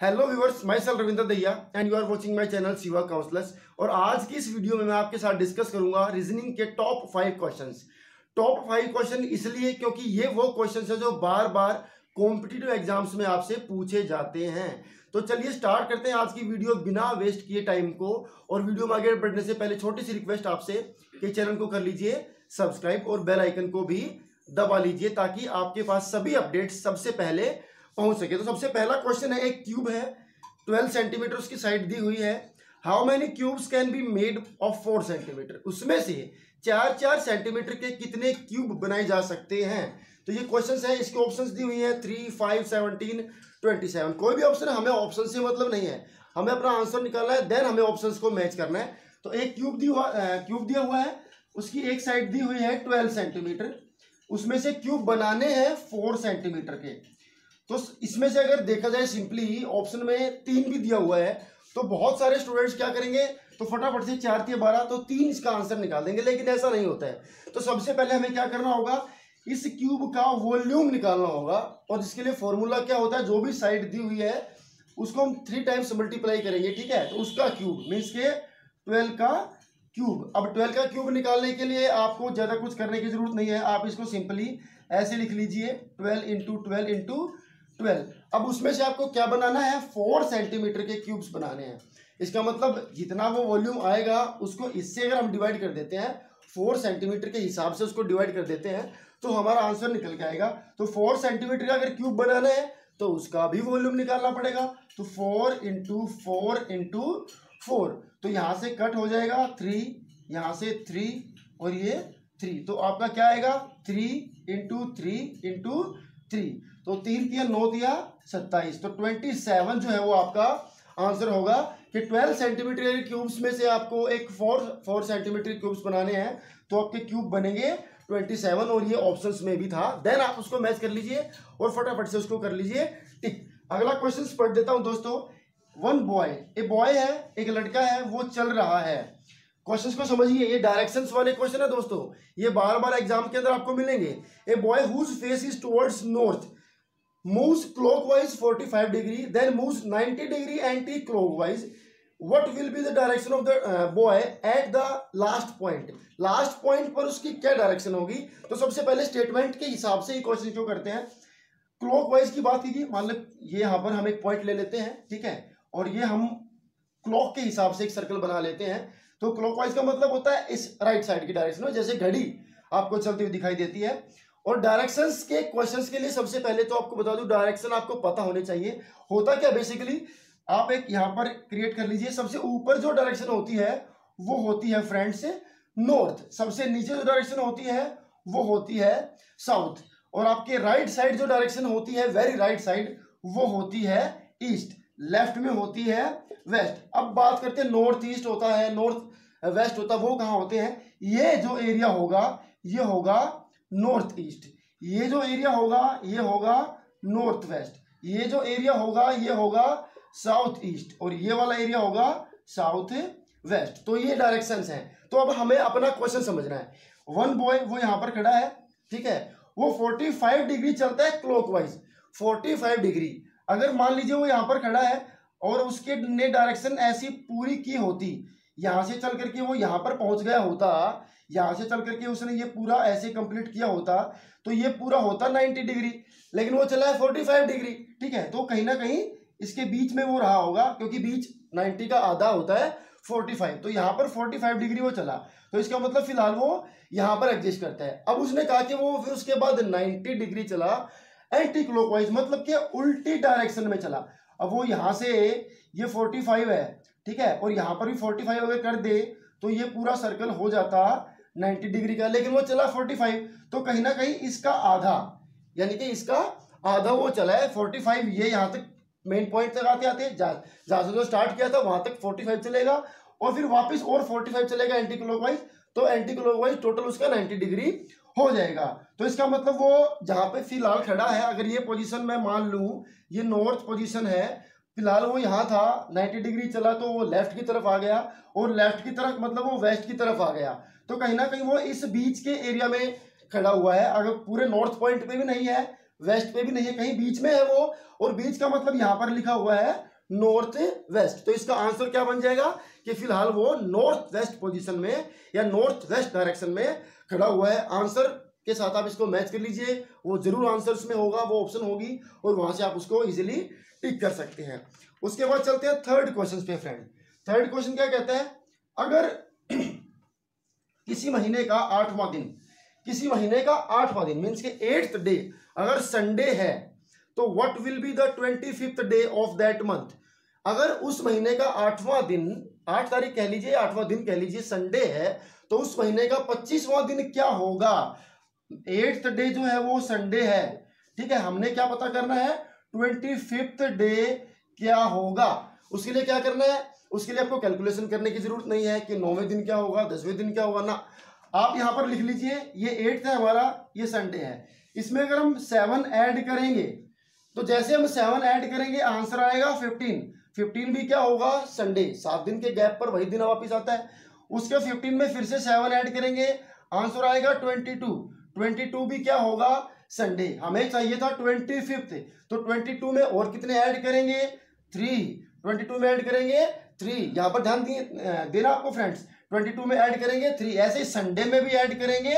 Hello viewers, myself Ravindra Dahiya and you are watching my channel Shiva counsellors. और आज की इस वीडियो में मैं आपके साथ डिस्कस करूंगा रीजनिंग के टॉप 5 क्वेश्चंस। टॉप 5 क्वेश्चन इसलिए क्योंकि ये वो क्वेश्चंस है जो बार बार कॉम्पिटिटिव एग्जाम्स में आपसे पूछे जाते हैं। तो चलिए स्टार्ट करते हैं आज की वीडियो बिना वेस्ट किए टाइम को। और वीडियो में आगे बढ़ने से पहले छोटी सी रिक्वेस्ट आपसे कि चैनल को कर लीजिए सब्सक्राइब और बेल आइकन को भी दबा लीजिए ताकि आपके पास सभी अपडेट्स सबसे पहले पहुंच सके। तो सबसे पहला क्वेश्चन है, एक क्यूब है 12 सेंटीमीटर उसकी साइड दी हुई है। How many cubes can be made of 4 centimetre? उसमें से 4 सेंटीमीटर के कितने क्यूब बनाए जा सकते हैं? तो ये क्वेश्चन है, इसके ऑप्शंस दी हुई है 3, 5, 17, 27। कोई भी ऑप्शन, हमें ऑप्शन से मतलब नहीं है, हमें अपना आंसर निकालना है, देन हमें ऑप्शंस को मैच करना है। तो एक क्यूब दिया हुआ है, उसकी एक साइड दी हुई है 12 सेंटीमीटर, उसमें से क्यूब बनाने हैं 4 सेंटीमीटर के। तो इसमें से अगर देखा जाए सिंपली ऑप्शन में 3 भी दिया हुआ है, तो बहुत सारे स्टूडेंट्स क्या करेंगे, तो फटाफट से 4 3 12 तो 3 इसका आंसर निकाल देंगे, लेकिन ऐसा नहीं होता है। तो सबसे पहले हमें क्या करना होगा, इस क्यूब का वॉल्यूम निकालना होगा। और जिसके लिए फॉर्मूला क्या होता है, जो भी साइड दी हुई है उसको हम 3 टाइम्स मल्टीप्लाई करेंगे, ठीक है। तो उसका क्यूब मीन्स के 12 का क्यूब। अब 12 का क्यूब निकालने के लिए आपको ज्यादा कुछ करने की जरूरत नहीं है, आप इसको सिंपली ऐसे लिख लीजिए 12 इंटू 12 इंटू 12। अब उसमें से आपको क्या बनाना है, 4 सेंटीमीटर के क्यूब्स बनाने हैं। इसका मतलब जितना वो वॉल्यूम आएगा उसको इससे अगर हम डिवाइड कर देते हैं, 4 सेंटीमीटर के हिसाब से उसको डिवाइड कर देते हैं, तो हमारा आंसर निकल के आएगा। तो 4 सेंटीमीटर का अगर क्यूब बनाना है तो उसका भी वॉल्यूम निकालना पड़ेगा। तो 4 इंटू 4 इंटू 4, तो यहां से कट हो जाएगा 3, यहां से 3 और ये 3, तो आपका क्या आएगा 3 इंटू 3 इंटू 3। तो 3 तिया 9 तिया 27, तो 27 जो है वो आपका आंसर होगा कि 12 सेंटीमीटर क्यूब्स में से आपको एक 4 सेंटीमीटर क्यूब्स बनाने हैं, तो आपके क्यूब बनेंगे 27। और ये ऑप्शंस में भी था, देन आप उसको मैच कर लीजिए और फटाफट से उसको कर लीजिए टिक। अगला क्वेश्चन पढ़ देता हूं दोस्तों। वन बॉय, ए बॉय है, एक लड़का है, वो चल रहा है। क्वेश्चंस को समझिए, ये डायरेक्शंस वाले क्वेश्चन है दोस्तों, ये बार बार एग्जाम के अंदर आपको मिलेंगे। A boy whose face is towards north moves clockwise 45 degree, then moves 90 degree anti-clockwise. What will be the direction of the boy at the last point? Last point पर उसकी क्या डायरेक्शन होगी? तो सबसे पहले स्टेटमेंट के हिसाब से ही क्वेश्चन क्यों करते हैं। क्लॉकवाइज की बात की, मान लो ये यहाँ पर हम एक पॉइंट ले लेते हैं, ठीक है, और ये हम क्लॉक के हिसाब से एक सर्कल बना लेते हैं। तो क्लॉकवाइज का मतलब होता है इस राइट साइड की डायरेक्शन में, जैसे घड़ी आपको चलती हुई दिखाई देती है। और डायरेक्शंस के क्वेश्चंस के लिए सबसे पहले तो आपको बता दूं, डायरेक्शन आपको पता होने चाहिए। होता क्या बेसिकली, आप एक यहां पर क्रिएट कर लीजिए। सबसे ऊपर जो डायरेक्शन होती है वो होती है फ्रेंड्स नॉर्थ, सबसे नीचे जो डायरेक्शन होती है वो होती है साउथ, और आपके राइट साइड जो डायरेक्शन होती है, वेरी राइट साइड, वो होती है ईस्ट, लेफ्ट में होती है वेस्ट। अब बात करते हैं नॉर्थ ईस्ट होता है, नॉर्थ वेस्ट होता है, वो कहां होते हैं? ये जो एरिया होगा ये होगा नॉर्थ ईस्ट, ये जो एरिया होगा ये होगा नॉर्थ वेस्ट, ये जो एरिया होगा ये होगा साउथ ईस्ट, और ये वाला एरिया होगा साउथ वेस्ट। तो ये डायरेक्शंस हैं। तो अब हमें अपना क्वेश्चन समझना है। वन बॉय वो यहां पर खड़ा है, ठीक है, वो 45 डिग्री चलता है क्लॉकवाइज, 45 डिग्री। अगर मान लीजिए वो यहां पर खड़ा है और उसके ने डायरेक्शन ऐसी पूरी की होती, यहां से चल करके वो यहां पर पहुंच गया होता, यहां से चल करके उसने ये पूरा ऐसे कंप्लीट किया होता, तो ये पूरा होता 90 डिग्री, लेकिन वो चला है 45 डिग्री, ठीक है। तो कहीं ना कहीं इसके बीच में वो रहा होगा, क्योंकि बीच 90 का आधा होता है 45, तो यहां पर 45 डिग्री वो चला, तो इसका मतलब फिलहाल वो यहां पर एडजस्ट करता है। अब उसने कहा कि वो फिर उसके बाद 90 डिग्री चला एंटी क्लॉकवाइज, मतलब कि उल्टी डायरेक्शन में चला। अब वो यहां से ये 45 है, ठीक है, और यहां पर भी 45 अगर कर दे तो ये पूरा सर्कल हो जाता 90 डिग्री का, लेकिन वो चला 45, तो कहीं ना कहीं इसका आधा, यानी कि इसका आधा वो चला है 45। ये यहां तक मेन पॉइंट तक आते आते जहां से जो स्टार्ट किया था वहां तक 45 चलेगा, और फिर वापस और 45 चलेगा एंटी क्लॉकवाइज, तो एंटी क्लॉकवाइज टोटल उसका 90 डिग्री हो जाएगा। तो इसका मतलब वो जहां पे फिलहाल खड़ा है, अगर ये पोजीशन मैं मान लूं ये नॉर्थ पोजीशन है, फिलहाल वो यहां था 90 डिग्री चला, तो वो लेफ्ट की तरफ आ गया, और लेफ्ट की तरफ मतलब वो वेस्ट की तरफ आ गया, तो कहीं ना कहीं वो इस बीच के एरिया में खड़ा हुआ है। अगर पूरे नॉर्थ पॉइंट पे भी नहीं है, वेस्ट पे भी नहीं है, कहीं बीच में है वो, और बीच का मतलब यहां पर लिखा हुआ है नॉर्थ वेस्ट। तो इसका आंसर क्या बन जाएगा कि फिलहाल वो नॉर्थ वेस्ट पोजीशन में या नॉर्थ वेस्ट डायरेक्शन में खड़ा हुआ है। आंसर के साथ आप इसको मैच कर लीजिए, वो जरूर आंसर्स में होगा, वो ऑप्शन होगी, और वहां से आप उसको इजीली टिक कर सकते हैं। उसके बाद चलते हैं थर्ड क्वेश्चन पे फ्रेंड। थर्ड क्वेश्चन क्या कहता है, अगर किसी महीने का 8वां दिन, किसी महीने का 8वां दिन मीन्स के 8th डे अगर संडे है, तो what will be the 25th day of that month. अगर उस महीने का 8वां दिन, 8 तारीख कह लीजिए, 8वां दिन कह लीजिए, संडे है, तो उस महीने का 25वां दिन क्या होगा। 8th डे जो है वो संडे है, ठीक है, हमने क्या पता करना है, 25th डे क्या होगा। उसके लिए क्या करना है, उसके लिए आपको कैलकुलेशन करने की जरूरत नहीं है कि 9वें दिन क्या होगा, 10वें दिन क्या होगा ना। आप यहां पर लिख लीजिए, ये 8th है हमारा, ये संडे है, इसमें अगर हम 7 ऐड करेंगे, तो जैसे हम 7 ऐड करेंगे आंसर आएगा 15। 15 भी क्या होगा, संडे, 7 दिन के गैप पर वही दिन वापिस आता है। उसके 15 में फिर से 7 ऐड करेंगे, आंसर आएगा 22। 22 भी क्या होगा, संडे। हमें चाहिए था 25th, तो 22 में और कितने ऐड करेंगे, 3। 22 में ऐड करेंगे 3, यहां पर ध्यान देना आपको फ्रेंड्स, 22 में ऐड करेंगे 3, ऐसे ही संडे में भी ऐड करेंगे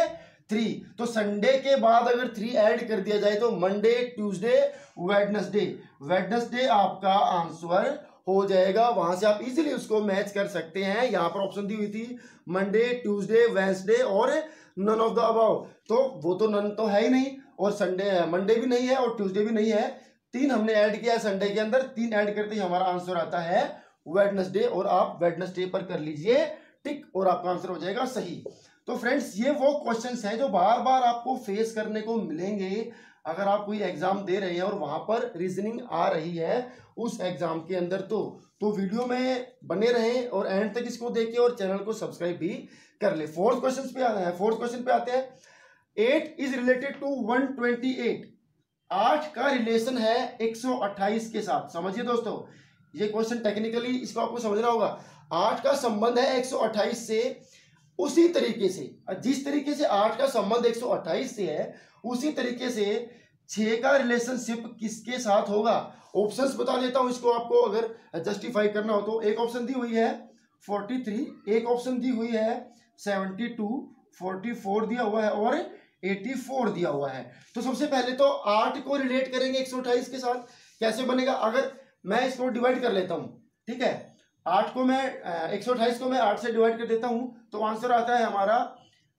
3। तो संडे के बाद अगर 3 ऐड कर दिया जाए तो मंडे, ट्यूसडे, वेडनेसडे, वेडनेसडे आपका आंसर हो जाएगा। वहां से आप इजीली उसको मैच कर सकते हैं। यहां पर ऑप्शन दी हुई थी मंडे, ट्यूसडे, वेडनेसडे और नन ऑफ द अबव, तो वो तो नन तो है ही नहीं, और संडे, मंडे भी नहीं है और ट्यूसडे भी नहीं है। 3 हमने ऐड किया संडे के अंदर, 3 ऐड करते ही हमारा आंसर आता है वेडनेसडे, और आप वेडनेसडे पर कर लीजिए टिक और आपका आंसर हो जाएगा सही। तो फ्रेंड्स, ये वो क्वेश्चंस हैं जो बार बार आपको फेस करने को मिलेंगे अगर आप कोई एग्जाम दे रहे हैं और वहां पर रीजनिंग आ रही है उस एग्जाम के अंदर। तो वीडियो में बने रहें और एंड तक इसको देखिए और चैनल को सब्सक्राइब भी कर ले। फोर्थ क्वेश्चन पे आते हैं। फोर्थ क्वेश्चन पे आते हैं, 8 इज रिलेटेड टू 128। 8 का रिलेशन है 128 के साथ। समझिए दोस्तों, ये क्वेश्चन टेक्निकली इसको आपको समझना होगा। 8 का संबंध है 128 से, उसी तरीके से जिस तरीके से 8 का संबंध 128 से है, उसी तरीके से 6 का रिलेशनशिप किसके साथ होगा। ऑप्शंस बता देता हूं इसको आपको, अगर जस्टिफाई करना हो तो। एक ऑप्शन दी हुई है 43, एक ऑप्शन दी हुई है 72, 44 दिया हुआ है और 84 दिया हुआ है। तो सबसे पहले तो 8 को रिलेट करेंगे 128 के साथ। कैसे बनेगा, अगर मैं इसको डिवाइड कर लेता हूं, ठीक है, 8 को मैं 128 को मैं 8 से डिवाइड कर देता हूं, तो आंसर आता है हमारा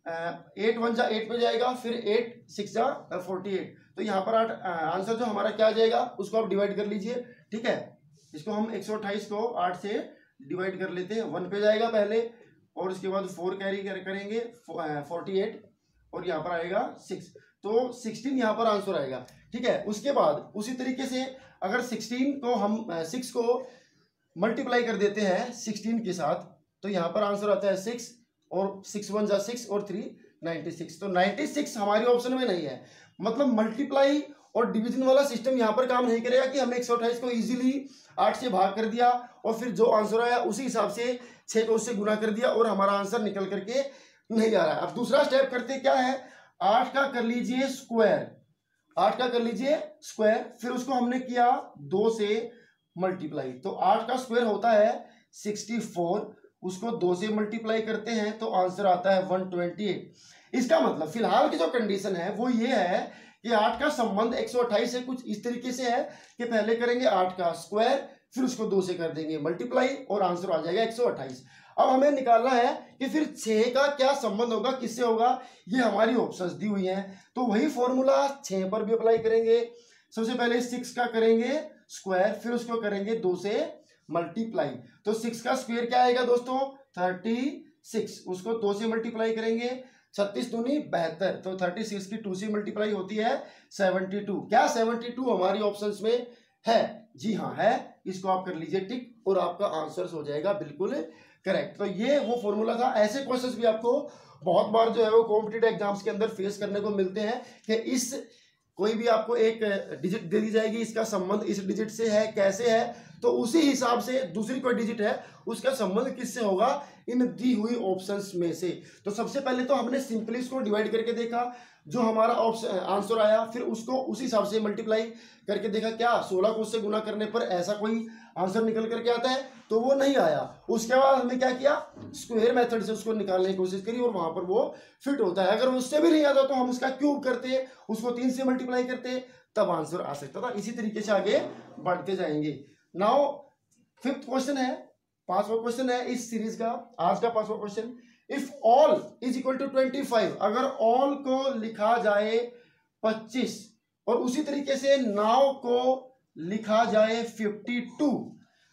8 1 जा 8 पे जाएगा, फिर 8 6 जा 48। तो यहाँ पर 8 आंसर जो हमारा क्या आ जाएगा उसको आप डिवाइड कर लीजिए, ठीक है। इसको हम 128 को 8 से डिवाइड कर लेते हैं, 1 पे जाएगा पहले और उसके बाद 4 कैरी करेंगे 48 और यहाँ पर आएगा 6, तो 16 यहाँ पर आंसर आएगा, ठीक है। उसके बाद उसी तरीके से अगर 16 को हम 6 को मल्टीप्लाई कर देते हैं 16 के साथ, तो यहाँ पर आंसर आता है 6 और 6 1 जा 6 और 3 96। तो 96 हमारी ऑप्शन में नहीं है। मतलब मल्टीप्लाई और डिवीजन वाला सिस्टम यहाँ पर काम नहीं करेगा कि हमने 128 को इजीली 8 से भाग कर दिया और फिर जो आंसर आया उसी हिसाब से 6 को उससे गुना कर दिया और हमारा आंसर निकल करके नहीं आ रहा है। अब दूसरा स्टेप करते क्या है, 8 का कर लीजिए स्क्वायर, 8 का कर लीजिए स्क्वायर, फिर उसको हमने किया 2 से मल्टीप्लाई। तो 8 का स्क्वायर होता है 64, उसको 2 से मल्टीप्लाई करते हैं तो आंसर आता है 128। इसका मतलब फिलहाल की जो कंडीशन है वो ये है कि 8 का संबंध 128 से कुछ इस तरीके से है कि पहले करेंगे 8 का स्क्वायर, फिर उसको 2 से कर देंगे मल्टीप्लाई और आंसर आ जाएगा 128। अब हमें निकालना है कि फिर 6 का क्या संबंध होगा, किससे होगा, ये हमारी ऑप्शंस दी हुई हैं। तो वही फॉर्मूला 6 पर भी अप्लाई करेंगे। सबसे पहले 6 का करेंगे स्क्वायर, फिर उसको करेंगे 2 से मल्टीप्लाई। तो 6 का स्क्वायर क्या आएगा दोस्तों 36, उसको 2 से मल्टीप्लाई करेंगे 36 दूनी 72, तो 36 की 2 से मल्टीप्लाई होती है 72। क्या 72 हमारी ऑप्शंस में है? जी हाँ है। इसको आप कर लीजिए टिक और आपका आंसर हो जाएगा बिल्कुल करेक्ट। तो ये वो फॉर्मूला था। ऐसे क्वेश्चंस भी आपको बहुत बार जो है वो कॉम्पिटिटिव एग्जाम्स के अंदर फेस करने को मिलते हैं कि इस कोई भी आपको एक डिजिट दे दी जाएगी, इसका संबंध इस डिजिट से है, कैसे है, तो उसी हिसाब से दूसरी कोई डिजिट है उसका संबंध किससे होगा, इन दी हुई ऑप्शंस में से। तो सबसे पहले तो हमने सिंपली इसको डिवाइड करके देखा, जो हमारा ऑप्शन आंसर आया फिर उसको उसी हिसाब से मल्टीप्लाई करके देखा, क्या 16 को उससे गुना करने पर ऐसा कोई आंसर निकल करके आता है, तो वो नहीं आया। उसके बाद हमने क्या किया, स्क्वायर मेथड से उसको निकालने की कोशिश करी और वहां पर वो फिट होता है। अगर उससे भी नहीं आता तो हम उसका क्यूब करते, उसको 3 से मल्टीप्लाई करते, तब आंसर आ सकता था। इसी तरीके से आगे बढ़ते जाएंगे। नाउ 5th क्वेश्चन है, 5वां क्वेश्चन है इस सीरीज का, आज का 5वां question. If all is equal to 25, अगर ऑल को लिखा जाए 25 और उसी तरीके से नाउ को लिखा जाए 52,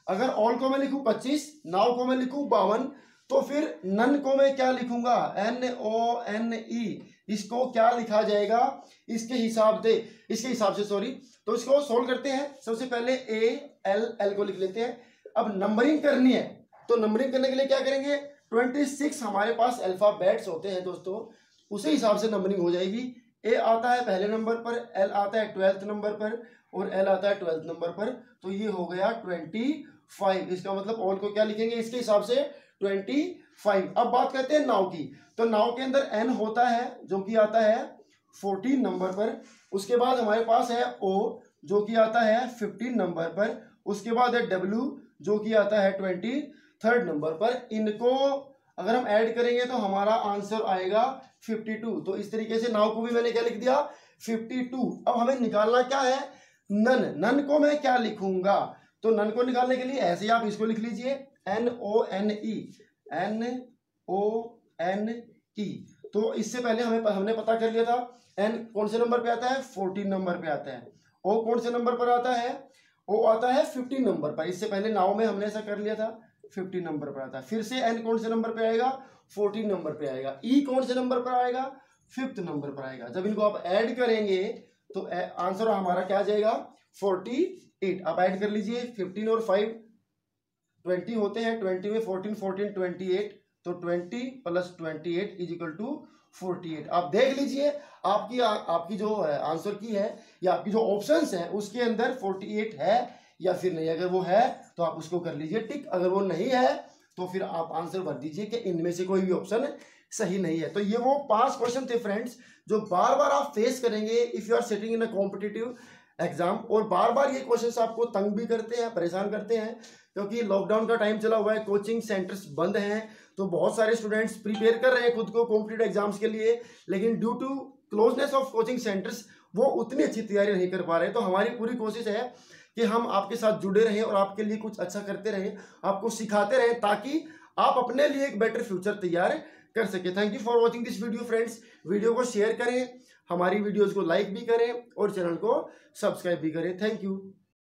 अगर ऑल को मैं लिखूं 25, नाउ को मैं लिखूं 52, तो फिर नन को मैं क्या लिखूंगा, NONE, इसको क्या लिखा जाएगा इसके हिसाब से सॉरी। तो इसको सोल्व करते हैं। सबसे पहले ALL को लिख लेते हैं। अब नंबरिंग करनी है, तो नंबरिंग करने के लिए क्या करेंगे, 26 हमारे पास अल्फाबेट्स होते हैं दोस्तों, उसी हिसाब से नंबरिंग हो जाएगी। A आता है पहले नंबर पर, L आता है 12th नंबर पर और L आता है 12th नंबर पर, तो ये हो गया 25। इसका मतलब ऑल को क्या लिखेंगे इसके हिसाब से 25। अब बात करते हैं नाउ की, तो नाउ के अंदर N होता है जो कि आता है 14 नंबर पर, उसके बाद हमारे पास है O जो कि आता है 15 नंबर पर, उसके बाद है W जो कि आता है 23rd नंबर पर। इनको अगर हम ऐड करेंगे तो हमारा आंसर आएगा 52। तो इस तरीके से नाउ को भी मैंने क्या लिख दिया 52। अब हमें निकालना क्या है, नन को मैं क्या लिखूंगा, तो नन को निकालने के लिए ऐसे ही आप इसको लिख लीजिए NONE। तो इससे पहले हमने पता कर लिया था N कौन से नंबर पे आता है, 14 नंबर पे आता है। O कौन से नंबर पर आता है, O आता है 15 नंबर पर। इससे पहले नाउ में हमने ऐसा कर लिया था, 15 नंबर पर आता है। फिर से N कौन से नंबर पे आएगा, 14 नंबर पे आएगा। E कौन से नंबर पर आएगा, 5th नंबर पर आएगा। जब इनको आप ऐड करेंगे तो आंसर हमारा क्या आ जाएगा 48। आप ऐड कर लीजिए 15 और 5 20 होते हैं, 20 में 14 14 28, तो 20 + 28 = 48। आप देख लीजिए आपकी जो आंसर की है या आपकी जो ऑप्शंस है उसके अंदर 48 है या फिर नहीं। अगर वो है तो आप उसको कर लीजिए टिक, अगर वो नहीं है तो फिर आप आंसर भर दीजिए कि इनमें से कोई भी ऑप्शन सही नहीं है। तो ये वो 5 क्वेश्चन थे फ्रेंड्स जो बार बार आप फेस करेंगे if you are sitting in a competitive exam, और बार बार ये क्वेश्चंस आपको तंग भी करते हैं, परेशान करते हैं, क्योंकि लॉकडाउन का टाइम चला हुआ है, कोचिंग सेंटर्स बंद हैं, तो बहुत सारे स्टूडेंट्स प्रिपेयर कर रहे हैं खुद को कॉम्पिटिटिव एग्जाम्स के लिए, लेकिन due to closeness of coaching centres वो उतनी अच्छी तैयारी नहीं कर पा रहे। तो हमारी पूरी कोशिश है कि हम आपके साथ जुड़े रहें और आपके लिए कुछ अच्छा करते रहें, आपको सिखाते रहें, ताकि आप अपने लिए एक बेटर फ्यूचर तैयार कर सके। Thank you for watching this video friends. Video को शेयर करें, हमारी वीडियोस को लाइक भी करें और चैनल को सब्सक्राइब भी करें। Thank you.